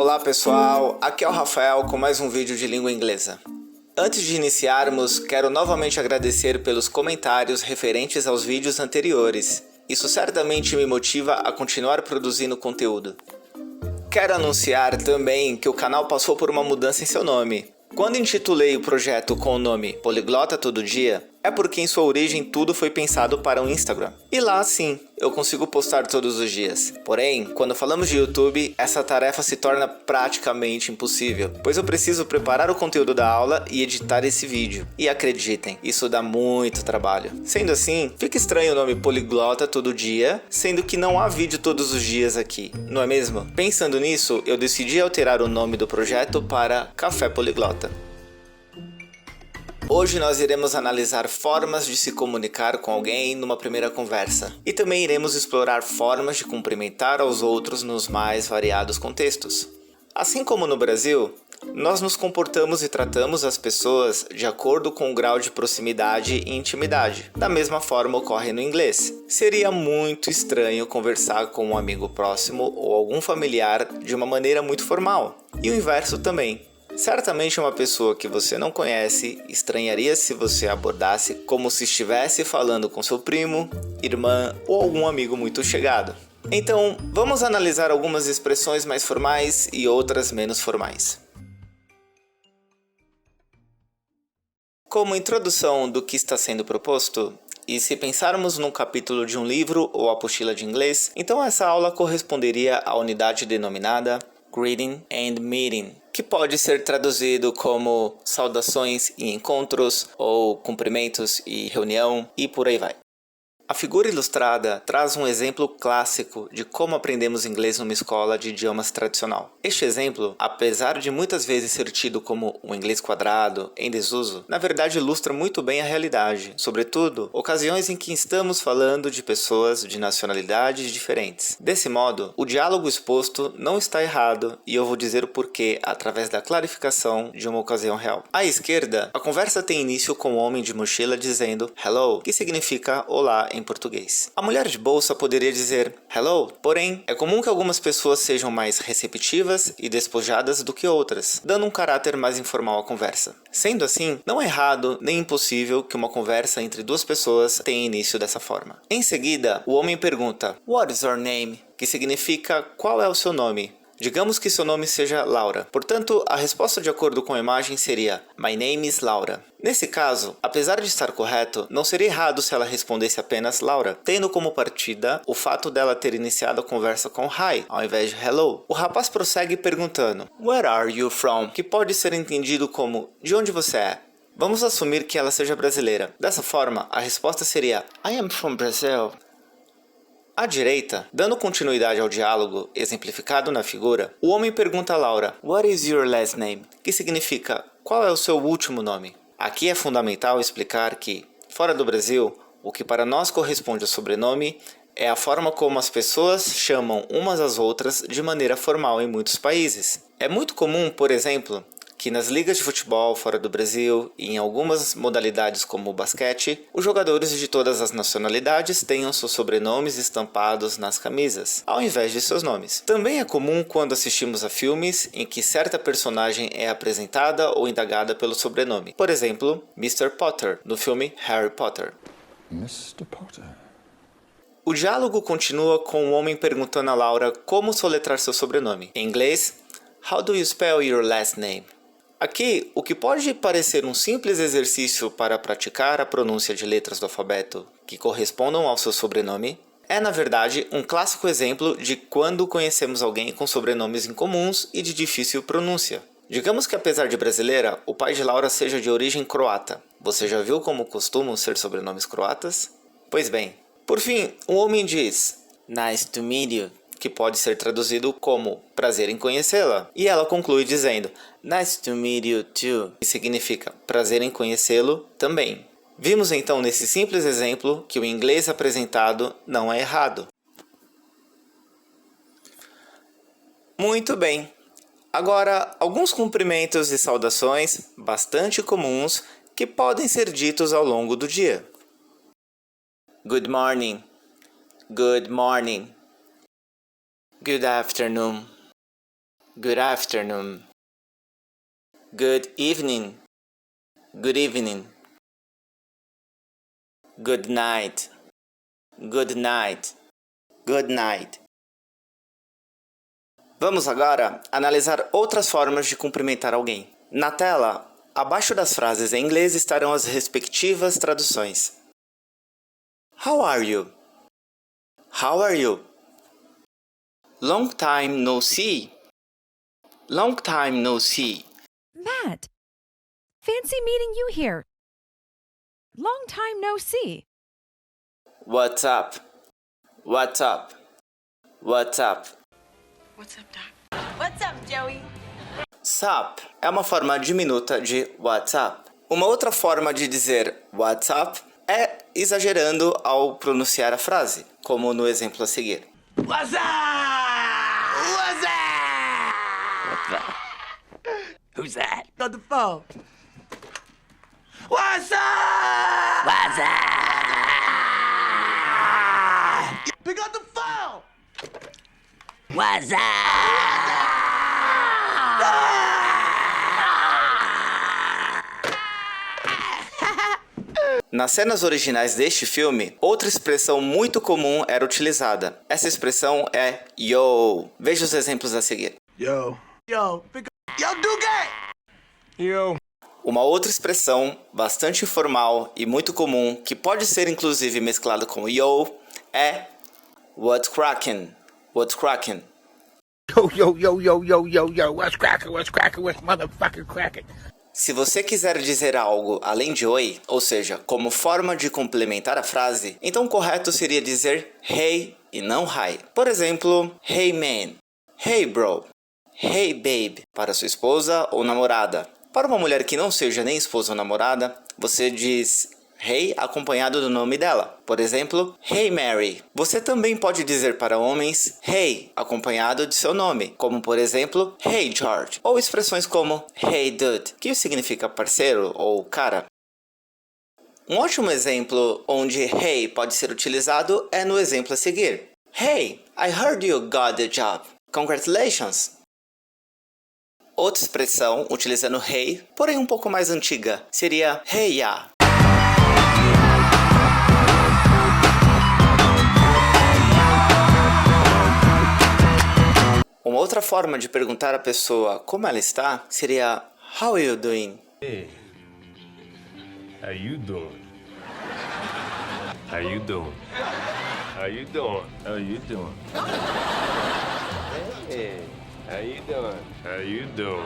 Olá pessoal, aqui é o Rafael com mais um vídeo de língua inglesa. Antes de iniciarmos, quero novamente agradecer pelos comentários referentes aos vídeos anteriores. Isso certamente me motiva a continuar produzindo conteúdo. Quero anunciar também que o canal passou por uma mudança em seu nome. Quando intitulei o projeto com o nome Poliglota Todo Dia, é porque em sua origem tudo foi pensado para o Instagram. E lá sim, eu consigo postar todos os dias. Porém, quando falamos de YouTube, essa tarefa se torna praticamente impossível, pois eu preciso preparar o conteúdo da aula e editar esse vídeo. E acreditem, isso dá muito trabalho. Sendo assim, fica estranho o nome Poliglota Todo Dia, sendo que não há vídeo todos os dias aqui, não é mesmo? Pensando nisso, eu decidi alterar o nome do projeto para Café Poliglota. Hoje nós iremos analisar formas de se comunicar com alguém numa primeira conversa. E também iremos explorar formas de cumprimentar aos outros nos mais variados contextos. Assim como no Brasil, nós nos comportamos e tratamos as pessoas de acordo com o grau de proximidade e intimidade. Da mesma forma ocorre no inglês. Seria muito estranho conversar com um amigo próximo ou algum familiar de uma maneira muito formal. E o inverso também. Certamente uma pessoa que você não conhece estranharia se você abordasse como se estivesse falando com seu primo, irmã ou algum amigo muito chegado. Então, vamos analisar algumas expressões mais formais e outras menos formais. Como introdução do que está sendo proposto, e se pensarmos num capítulo de um livro ou apostila de inglês, então essa aula corresponderia à unidade denominada Greeting and Meeting, que pode ser traduzido como saudações e encontros, ou cumprimentos e reunião, e por aí vai. A figura ilustrada traz um exemplo clássico de como aprendemos inglês numa escola de idiomas tradicional. Este exemplo, apesar de muitas vezes ser tido como um inglês quadrado, em desuso, na verdade ilustra muito bem a realidade, sobretudo ocasiões em que estamos falando de pessoas de nacionalidades diferentes. Desse modo, o diálogo exposto não está errado e eu vou dizer o porquê através da clarificação de uma ocasião real. À esquerda, a conversa tem início com o homem de mochila dizendo hello, que significa olá em português. A mulher de bolsa poderia dizer hello, porém, é comum que algumas pessoas sejam mais receptivas e despojadas do que outras, dando um caráter mais informal à conversa. Sendo assim, não é errado nem impossível que uma conversa entre duas pessoas tenha início dessa forma. Em seguida, o homem pergunta What is your name? Que significa qual é o seu nome? Digamos que seu nome seja Laura. Portanto, a resposta de acordo com a imagem seria My name is Laura. Nesse caso, apesar de estar correto, não seria errado se ela respondesse apenas Laura, tendo como partida o fato dela ter iniciado a conversa com Hi, ao invés de Hello. O rapaz prossegue perguntando Where are you from? Que pode ser entendido como de onde você é? Vamos assumir que ela seja brasileira. Dessa forma, a resposta seria I am from Brazil. À direita, dando continuidade ao diálogo exemplificado na figura, o homem pergunta a Laura What is your last name? Que significa qual é o seu último nome? Aqui é fundamental explicar que, fora do Brasil, o que para nós corresponde ao sobrenome é a forma como as pessoas chamam umas às outras de maneira formal em muitos países. É muito comum, por exemplo, que nas ligas de futebol fora do Brasil e em algumas modalidades como o basquete, os jogadores de todas as nacionalidades tenham seus sobrenomes estampados nas camisas, ao invés de seus nomes. Também é comum quando assistimos a filmes em que certa personagem é apresentada ou indagada pelo sobrenome. Por exemplo, Mr. Potter, no filme Harry Potter. Mr. Potter. O diálogo continua com o homem perguntando a Laura como soletrar seu sobrenome. Em inglês, How do you spell your last name? Aqui, o que pode parecer um simples exercício para praticar a pronúncia de letras do alfabeto que correspondam ao seu sobrenome, é na verdade um clássico exemplo de quando conhecemos alguém com sobrenomes incomuns e de difícil pronúncia. Digamos que apesar de brasileira, o pai de Laura seja de origem croata. Você já viu como costumam ser sobrenomes croatas? Pois bem, por fim, um homem diz Nice to meet you, que pode ser traduzido como prazer em conhecê-la. E ela conclui dizendo Nice to meet you too, que significa prazer em conhecê-lo também. Vimos então nesse simples exemplo que o inglês apresentado não é errado. Muito bem. Agora, alguns cumprimentos e saudações bastante comuns que podem ser ditos ao longo do dia. Good morning. Good morning. Good afternoon. Good afternoon. Good evening. Good evening. Good night. Good night. Good night. Vamos agora analisar outras formas de cumprimentar alguém. Na tela, abaixo das frases em inglês estarão as respectivas traduções. How are you? How are you? Long time no see. Long time no see. Matt, fancy meeting you here. Long time no see. What's up? What's up? What's up? What's up, Doc? What's up, Joey? Sup é uma forma diminuta de what's up. Uma outra forma de dizer what's up é exagerando ao pronunciar a frase, como no exemplo a seguir. What's up? What's up? What's up? Who's that? On the phone. What's up? What's up? Pick up the phone. What's up? Nas cenas originais deste filme, outra expressão muito comum era utilizada. Essa expressão é yo. Veja os exemplos a seguir. Yo. Yo. Pick up. Yo, Duque. Yo. Uma outra expressão bastante informal e muito comum, que pode ser inclusive mesclada com yo, é what's crackin'. What's crackin'. Yo, what's crackin', what's motherfucking crackin'? Se você quiser dizer algo além de oi, ou seja, como forma de complementar a frase, então o correto seria dizer hey e não hi. Por exemplo, hey man, hey bro, hey babe, para sua esposa ou namorada. Para uma mulher que não seja nem esposa ou namorada, você diz hey acompanhado do nome dela. Por exemplo, hey Mary. Você também pode dizer para homens hey acompanhado de seu nome, como por exemplo, hey George. Ou expressões como hey dude, que significa parceiro ou cara. Um ótimo exemplo onde hey pode ser utilizado é no exemplo a seguir. Hey, I heard you got the job. Congratulations! Outra expressão utilizando hey, porém um pouco mais antiga, seria hey ya. Uma outra forma de perguntar à pessoa como ela está seria how are you doing? Hey, how you doing? How you doing? How you doing? How you doing? Hey, how you doing? How you doing?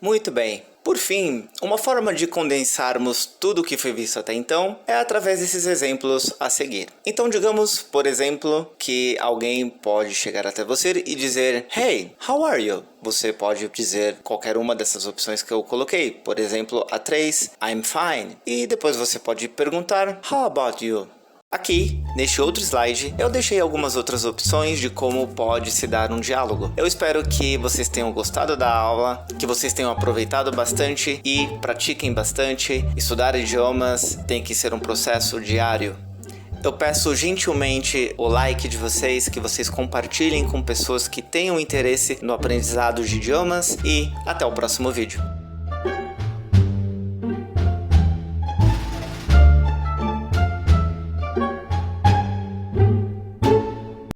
Muito bem. Por fim, uma forma de condensarmos tudo o que foi visto até então é através desses exemplos a seguir. Então digamos, por exemplo, que alguém pode chegar até você e dizer Hey, how are you? Você pode dizer qualquer uma dessas opções que eu coloquei. Por exemplo, a 3, I'm fine. E depois você pode perguntar How about you? Aqui, neste outro slide, eu deixei algumas outras opções de como pode se dar um diálogo. Eu espero que vocês tenham gostado da aula, que vocês tenham aproveitado bastante e pratiquem bastante. Estudar idiomas tem que ser um processo diário. Eu peço gentilmente o like de vocês, que vocês compartilhem com pessoas que tenham interesse no aprendizado de idiomas e até o próximo vídeo.